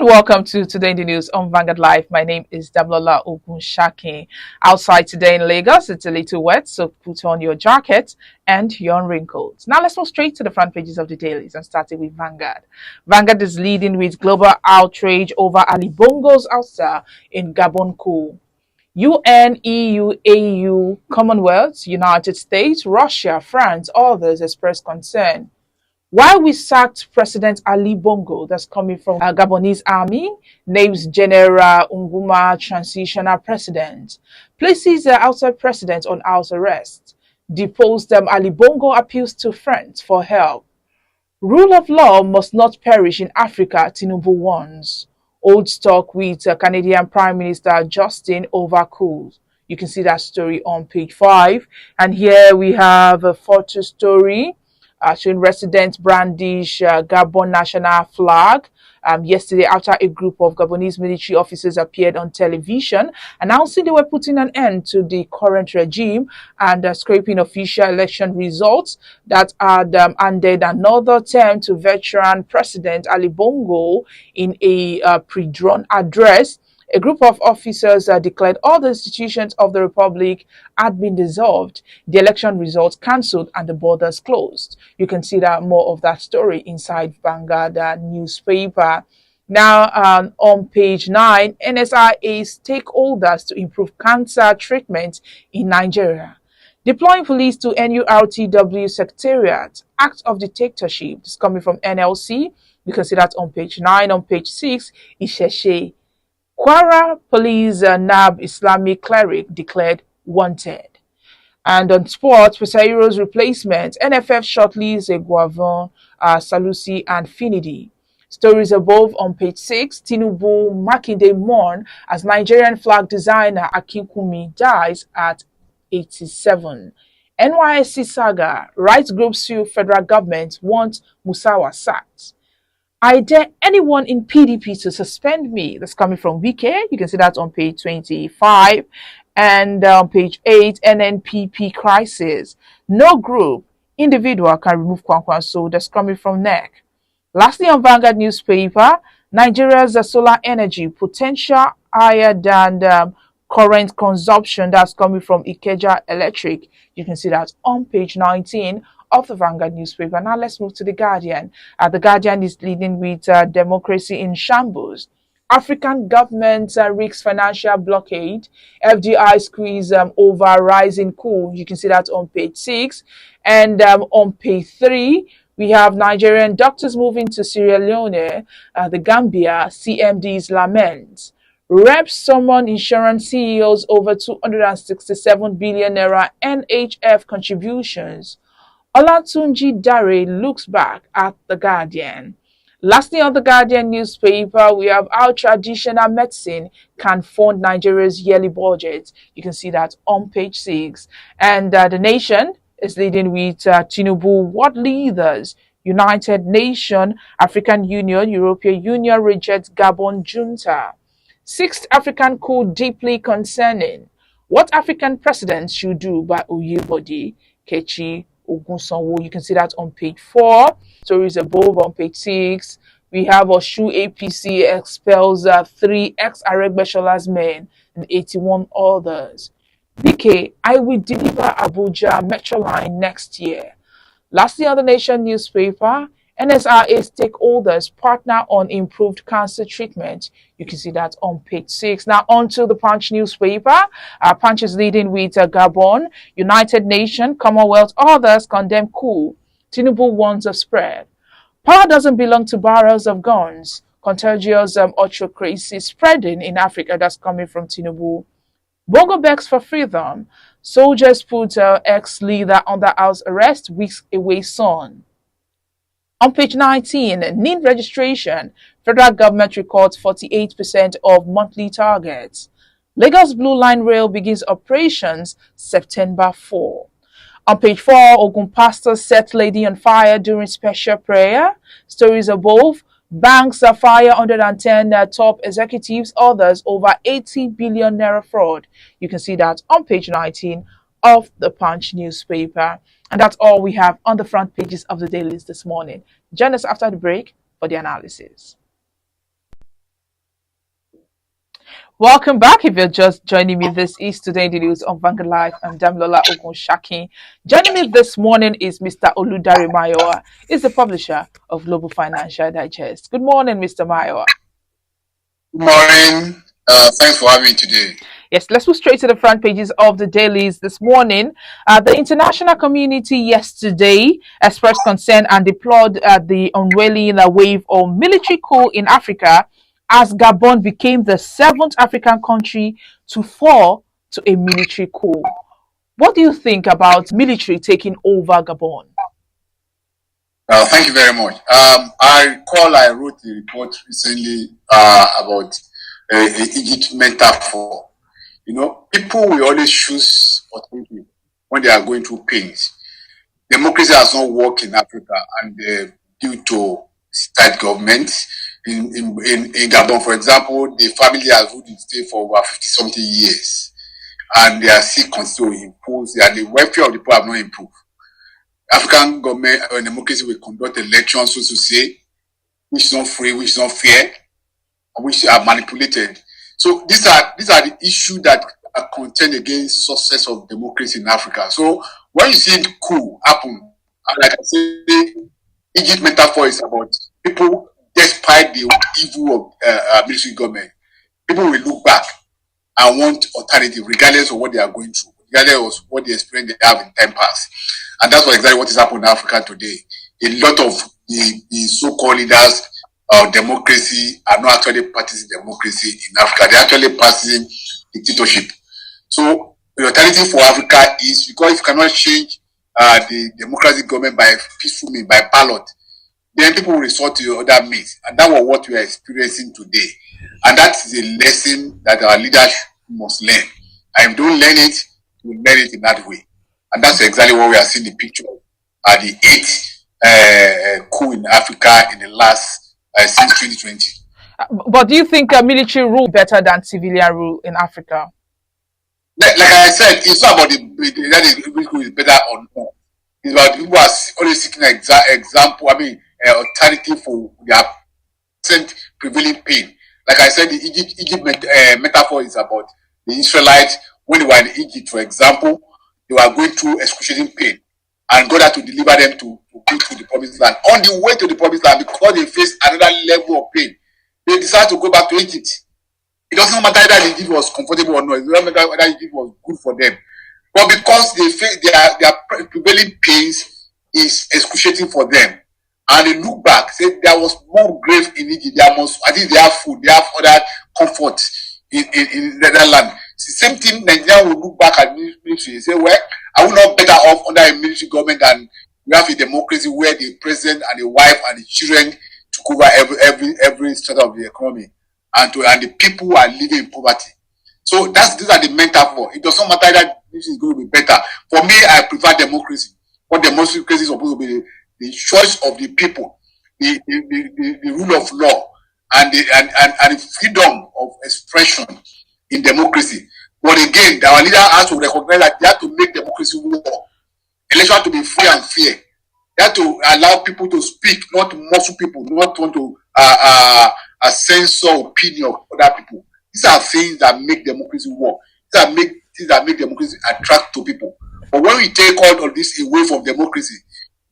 And welcome to Today in the News on Vanguard Live. My name is Damlola Ogunshaki. Outside today in Lagos, it's a little wet, so put on your jacket and your raincoat. Now let's go straight to the front pages of the dailies and starting with Vanguard. Vanguard is leading with global outrage over Ali Bongo's ouster in Gabon coup. UN, EU, AU, Commonwealth, United States, Russia, France, others express concern. Why we sacked President Ali Bongo, that's coming from Gabonese army, names General Nguma transitional president, places the outside president on house arrest, deposed Ali Bongo appeals to friends for help. Rule of law must not perish in Africa, Tinubu warns. Old stock with Canadian Prime Minister Justin over coup. You can see that story on page 5. And here we have a photo story showing residents brandish Gabon national flag yesterday after a group of Gabonese military officers appeared on television announcing they were putting an end to the current regime and scraping official election results that had handed another term to veteran President Ali Bongo. In a pre-drawn address, a group of officers declared all the institutions of the republic had been dissolved, the election results cancelled, and the borders closed. You can see that more of that story inside Vanguard newspaper. Now, on page 9, NSIA stakeholders to improve cancer treatment in Nigeria. Deploying police to NURTW Secretariat, act of dictatorship. This is coming from NLC. You can see that on page 9. On page 6, Isheshe. Kwara police nab Islamic cleric declared wanted. And on sports, Pesairo's replacement, NFF shortlists Guavon, Salusi, and Finidi. Stories above on page 6, Tinubu Makinde mourn as Nigerian flag designer Akinkumi dies at 87. NYSC saga, rights groups sue federal government, want Musawa sacked. I dare anyone in PDP to suspend me. That's coming from WIKE. You can see that on page 25. And on page 8, NNPP crisis. No group, individual can remove Kwankwanso. That's coming from NEC. Lastly, on Vanguard newspaper, Nigeria's solar energy potential higher than current consumption. That's coming from Ikeja Electric. You can see that on page 19 of the Vanguard newspaper. Now let's move to The Guardian. The Guardian is leading with democracy in shambles. African government risks financial blockade. FDI squeeze over rising coup. You can see that on page 6. And on page 3, we have Nigerian doctors moving to Sierra Leone. The Gambia, CMDs lament. Reps summon insurance CEOs over 267 billion naira NHF contributions. Olatunji Dare looks back at The Guardian. Lastly, on The Guardian newspaper, we have how traditional medicine can fund Nigeria's yearly budget. You can see that on page 6. And The Nation is leading with Tinubu, world leaders, United Nations, African Union, European Union rejects Gabon junta. 6th African coup deeply concerning. What African presidents should do by Oyebode, Kechi, Ogunsanwo. You can see that on page 4. Stories above on page 6. We have Oshu APC expels 3 ex-Aregbeshola's men and 81 others. BK, I will deliver Abuja Metro Line next year. Lastly, on The Nation newspaper, NSIA stakeholders partner on improved cancer treatment. You can see that on page 6. Now on to the Punch newspaper. Punch is leading with Gabon, United Nations, Commonwealth, others condemn coup. Tinubu warns of spread. Power doesn't belong to barrels of guns. Contagious autocracy spreading in Africa. That's coming from Tinubu. Bongo begs for freedom. Soldiers put ex-leader under house arrest, weeks away son. On page 19, NIN registration, federal government records 48% of monthly targets. Lagos Blue Line Rail begins operations September 4. On page 4, Ogun pastor set lady on fire during special prayer. Stories above, banks fire 110 top executives, others over 80 billion naira fraud. You can see that on page 19 of the Punch newspaper. And that's all we have on the front pages of the dailies this morning. Join us after the break for the analysis. Welcome back. If you're just joining me, this is Today in the News on Vanguard Live. I'm Damilola Ogunshaki. Joining me this morning is Mr. Oludare Mayowa. He's the publisher of Global Financial Digest. Good morning, Mr. Mayowa. Good morning. Thanks for having me today. Yes, let's move straight to the front pages of the dailies this morning. The international community yesterday expressed concern and deplored the unwilling wave of military coup in Africa as Gabon became the seventh African country to fall to a military coup. What do you think about military taking over Gabon? Thank you very much. I recall I wrote a report recently about Egypt metaphor. You know, people will always choose authority when they are going through pains. Democracy has not worked in Africa, and due to state governments in Gabon, for example, the family has ruled the state for over 50-something years, and they are still continuing to impose, and the welfare of the poor have not improved. African government and democracy will conduct elections, so to say, which is not free, which is not fair, which are manipulated. So these are the issues that are contend against success of democracy in Africa. So when you see the coup happen, like I said, Egypt metaphor is about people, despite the evil of military government, people will look back and want alternative, regardless of what they are going through, regardless of what the experience they have in time past. And that's exactly what is happening in Africa today. A lot of the so-called leaders of democracy are not actually practicing democracy in Africa. They're actually practicing dictatorship. So the alternative for Africa is, because if you cannot change the democratic government by peaceful means, by ballot, then people will resort to other means. And that was what we are experiencing today. And that is a lesson that our leaders must learn. And if you don't learn it, you learn it in that way. And that's exactly what we are seeing the picture of the eighth coup in Africa in the last since 2020. But do you think military rule better than civilian rule in Africa? Like I said, it's not about the coup is better or not. It's about people are always seeking an example. Alternative for their present prevailing pain. Like I said, the Egypt metaphor is about the Israelites when they were in Egypt, for example. They were going through excruciating pain, and God had to deliver them to go to the promised land. On the way to the promised land, because they faced another level of pain, they decided to go back to Egypt. It doesn't matter whether Egypt was comfortable or not. It doesn't matter whether Egypt was good for them. But because they face their prevailing pains is excruciating for them, and they look back, say there was more grave in Egypt. I think they have food, they have other comfort in that land. The same thing, Nigeria will look back at military and say, well, I will not better off under a military government than we have a democracy where the president and the wife and the children took over every strata of the economy, and the people are living in poverty. So these are the metaphor. It doesn't matter that this is going to be better. For me, I prefer democracy. What democracy is supposed to be the choice of the people, the rule of law, and the freedom of expression in democracy. But again, our leader has to recognize that they have to make democracy work. Election to be free and fair. They have to allow people to speak, not muscle people, not want to censor opinion of other people. These are things that make democracy work. Things that make democracy attract to people. But when we take all of this away from democracy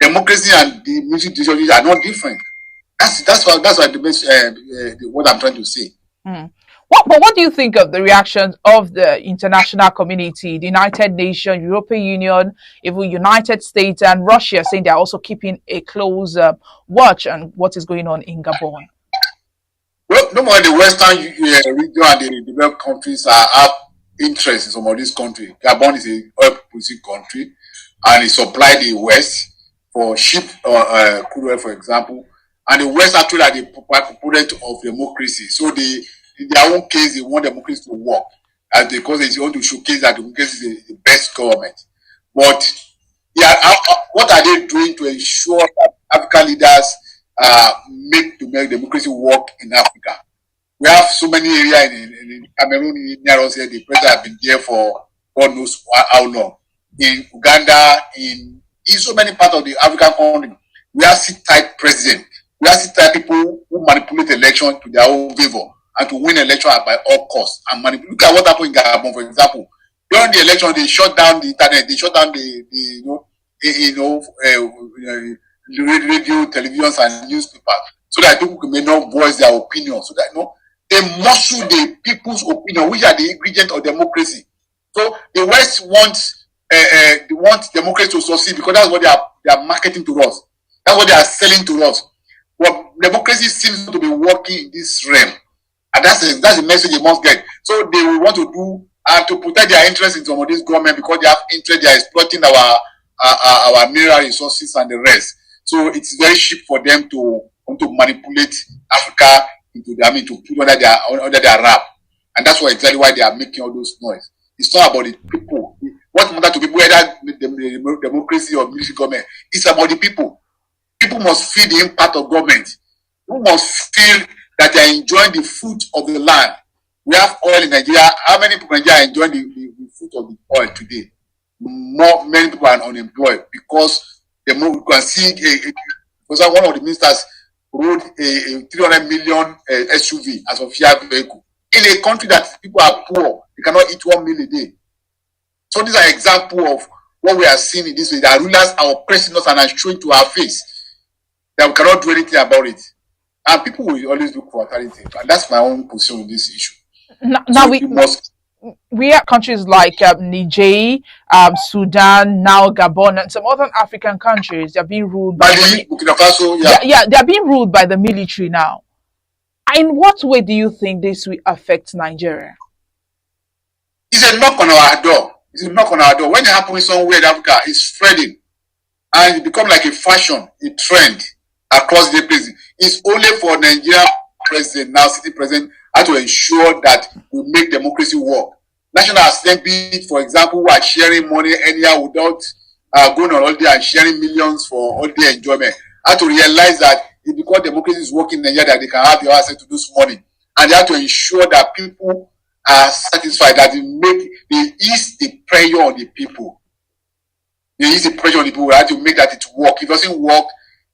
and the military decisions are not different. That's what what I'm trying to say. What do you think of the reactions of the international community, the United Nations, European Union, even United States and Russia, saying they're also keeping a close watch on what is going on in Gabon? Well, no more the Western region and the developed countries have interest in some of these countries. Gabon is a oil-producing country, and it supplies the West for cheap crude oil, for example. And the West actually are the proponent of democracy. So in their own case, they want democracy to work, because they want to showcase that democracy is the best government. But what are they doing to ensure that African leaders make democracy work in Africa? We have so many areas in Cameroon, near us here. The president has been there for God knows how long. In Uganda, in so many parts of the African country, we have sit-tight president. We have sit-tight people who manipulate elections to their own favor and to win election by all costs and manipulate. Look at what happened in Gabon, for example. During the election, they shut down the internet, they shut down the radio, televisions, and newspapers, so that people may not voice their opinion, so that they muscle the people's opinion, which are the ingredient of democracy. So the West wants they want democracy to succeed because that's what they are marketing to us. That's what they are selling to us. Well, democracy seems to be working in this realm, and that's the message they must get. So they will want to do to protect their interest in some of this government because they have interest. They are exploiting our mineral resources and the rest. So it's very cheap for them to want to manipulate Africa into to put under their wrap, and that's exactly why they are making all those noise. It's not about the people. What matters to people, whether democracy or military government, it's about the people. People must feel the impact of government. People must feel that they are enjoying the fruit of the land. We have oil in Nigeria. How many people in Nigeria are enjoying the fruit of the oil today? Many people are unemployed because you can see, for example, one of the ministers rode a 300 million SUV as a Fiat vehicle. In a country that people are poor, they cannot eat 1 meal a day. So these are examples of what we are seeing in this way. That rulers are oppressing us and are showing to our face that we cannot do anything about it. And people will always look for alternative. And that's my own position on this issue. Now we have countries like Niger, Sudan, now Gabon, and some other African countries. They're being ruled by Burkina Faso, they're being ruled by the military now. In what way do you think this will affect Nigeria? It's a knock on our door. It's a knock on our door. When it happens somewhere in Africa, it's spreading. And it becomes like a fashion, a trend across the place. It's only for Nigeria president, now city president, to ensure that we make democracy work. National Assembly, for example, who are sharing money anyhow without going on holiday and sharing millions for holiday enjoyment, have to realize that it's because democracy is working in Nigeria that they can have the access to this money. And they have to ensure that people are satisfied, that they ease the pressure on the people. They ease the pressure on the people. We have to make that it work. If it doesn't work,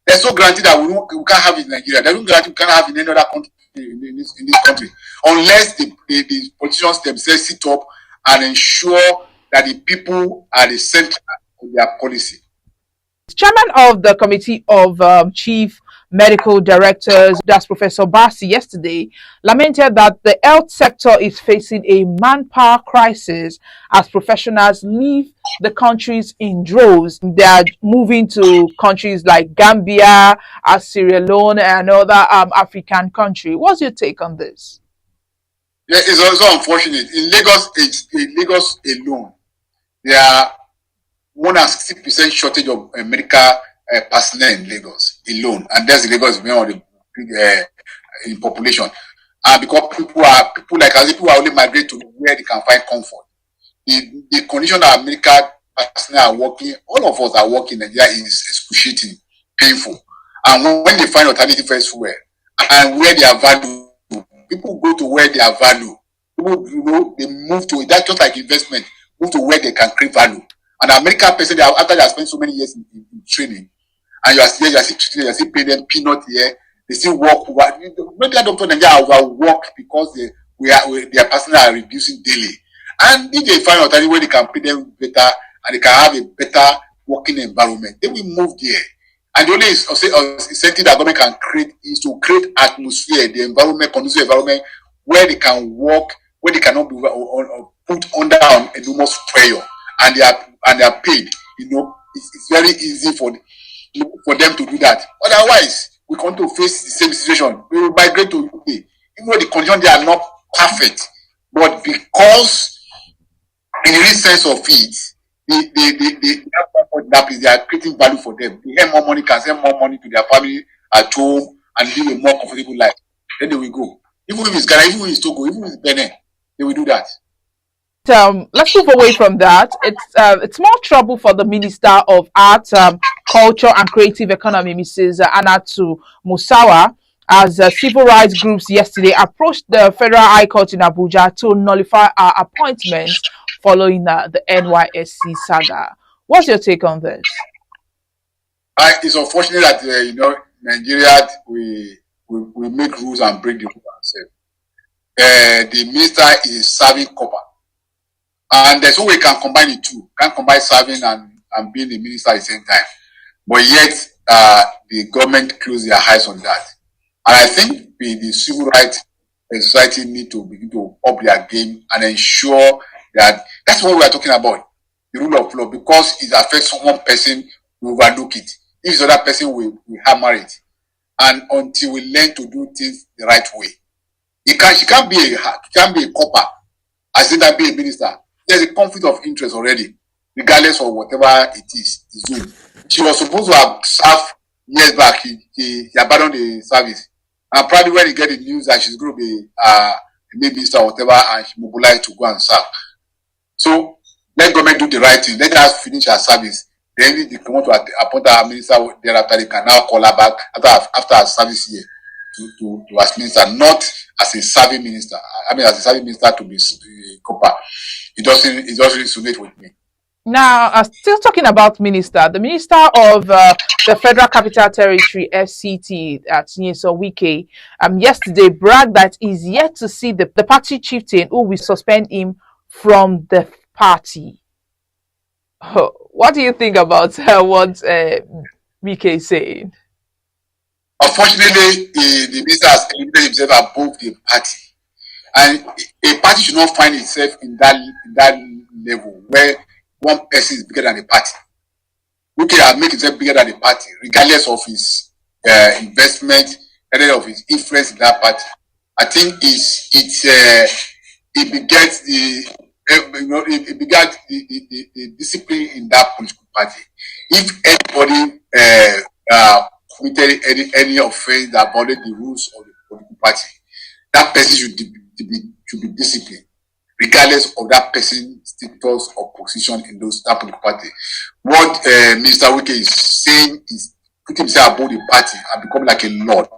there's no guarantee that we can't have it in Nigeria. There's no guarantee we can't have it in any other country in this country, unless the politicians themselves sit up and ensure that the people are the center of their policy. Chairman of the Committee of Chief Medical Directors, that's Professor Bassi, yesterday lamented that the health sector is facing a manpower crisis as professionals leave the countries in droves. They are moving to countries like Gambia, Sierra Leone, and other African countries. What's your take on this? Yeah, it's also unfortunate. In Lagos alone, there are more than 60% shortage of medical personnel in Lagos alone, and that's Lagos is one of the big in population. And because people like us, people are only migrate to where they can find comfort. The condition that medical personnel are working, all of us are working in Nigeria, is excruciating, painful. And when they find alternative elsewhere and where they are valued, people go to where they are valued. People, they move to it. That's just like investment. Move to where they can create value. And the American person, after they have spent so many years in training, and you are still paying them peanut here, they still work. Medical doctors in Nigeria are overworked because their personnel are reducing daily. And if they find alternative where they can pay them better and they can have a better working environment, then we move there. And the only incentive that government can create is to create atmosphere, the environment, conducive environment where they can work, where they cannot be put under enormous pressure, and they are paid. It's very easy for them to do that. Otherwise, we come to face the same situation. We will migrate to UK, even though the conditions they are not perfect, but because in the real sense of it, they are creating value for them. They earn more money, can send more money to their family at home and live a more comfortable life. Then they will go. Even if it's Ghana, even if it's Togo, even if it's Benin, they will do that. Let's move away from that. It's more trouble for the Minister of Art, Culture and Creative Economy, Mrs. Anatu Musawa, as civil rights groups yesterday approached the Federal High Court in Abuja to nullify our appointments following the NYSC saga. What's your take on this? It's unfortunate that Nigeria we make rules and break the rules ourselves. the minister is serving copper. And there's no way you can combine the two. You can't combine serving and being a minister at the same time. But yet, the government closed their eyes on that. And I think the civil rights society need to begin to up their game and ensure that that's what we are talking about, the rule of law, because it affects one person, we overlook it. If the other person, we hammer it. And until we learn to do things the right way. She can't be a copper, as in that be a minister. There's a conflict of interest already, regardless of whatever it is. She was supposed to have served years back. He abandoned the service. And probably when he get the news that she's going to be a minister or whatever, and she mobilized to go and serve. So let government do the right thing. Let us finish her service. Then they come to appoint our minister thereafter. They can now call her back after her service year to as minister, not as a serving minister. I mean, as a serving minister to be copper. It doesn't resonate with me. Now, still talking about minister, the minister of the Federal Capital Territory (FCT) at NYSC, yesterday bragged that he's yet to see the party chieftain who will suspend him from the party. What do you think about what WIKE is saying? Unfortunately, the minister has elevated himself above the party, and a party should not find itself in that level where one person is bigger than the party. WIKE has made himself bigger than the party, regardless of his investment, regardless of his influence in that party. I think it begets the discipline in that political party. If anybody committed any offense that violated the rules of the political party, that person should be disciplined, regardless of that person's status or position in that political party. What Mr. WIKE is saying is put himself above the party and become like a lord.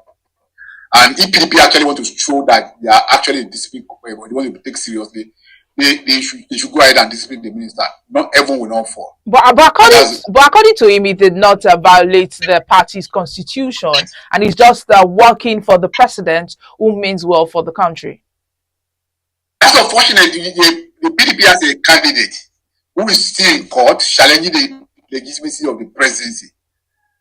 And if PDP actually want to show that they are actually disciplined, they want to take seriously, they should go ahead and discipline the minister. Not everyone will not fall. But according to him, he did not violate the party's constitution, and he's just working for the president, who means well for the country. That's unfortunate. The PDP has a candidate who is still in court challenging the legitimacy of the presidency,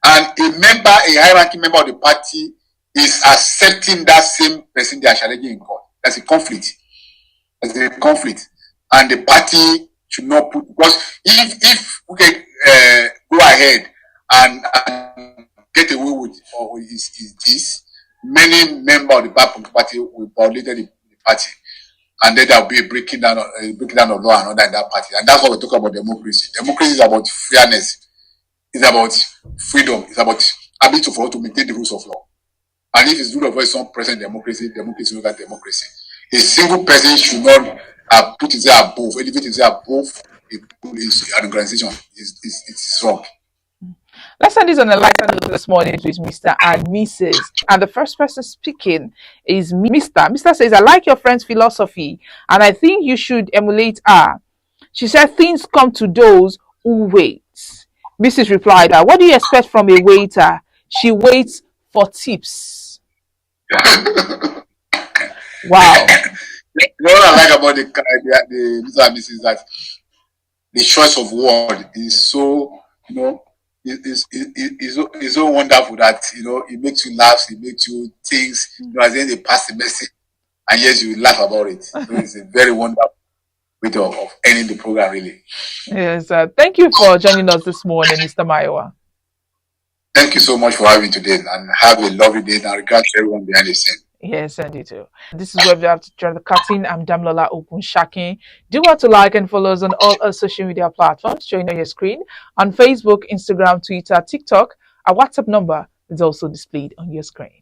and a high-ranking member of the party is accepting that same person they are challenging in court. That's a conflict. And the party should not put, because if we can go ahead and get away with this, many members of the party will violate the party, and then there will be a breaking down of law and order in that party. And that's what we talk about democracy. Democracy is about fairness. It's about freedom. It's about ability for us to maintain the rules of law. And if it's rule of law is not present in democracy is not democracy. A single person should not put himself above, elevate himself above an organization. It's wrong. Let's end this on a lighter note this morning with Mr. and Mrs. And the first person speaking is Mr. Mr. says, I like your friend's philosophy, and I think you should emulate her. She said, things come to those who wait. Mrs. replied, what do you expect from a waiter? She waits for tips. Wow. What I like about the Mr. and Mrs. is that the choice of word is so, is so wonderful that, it makes you laugh, it makes you think, as then they pass the message, and yes, you laugh about it. So it's a very wonderful way of ending the program, really. Yes, thank you for joining us this morning, Mr. Maiwa. Thank you so much for having me today, and have a lovely day, and regards to everyone behind the scene. Yes, and you too. This is where we have to join the curtain. I'm Damlola Ogunshakin. Do want to like and follow us on all our social media platforms showing on your screen on Facebook, Instagram, Twitter, TikTok. Our WhatsApp number is also displayed on your screen.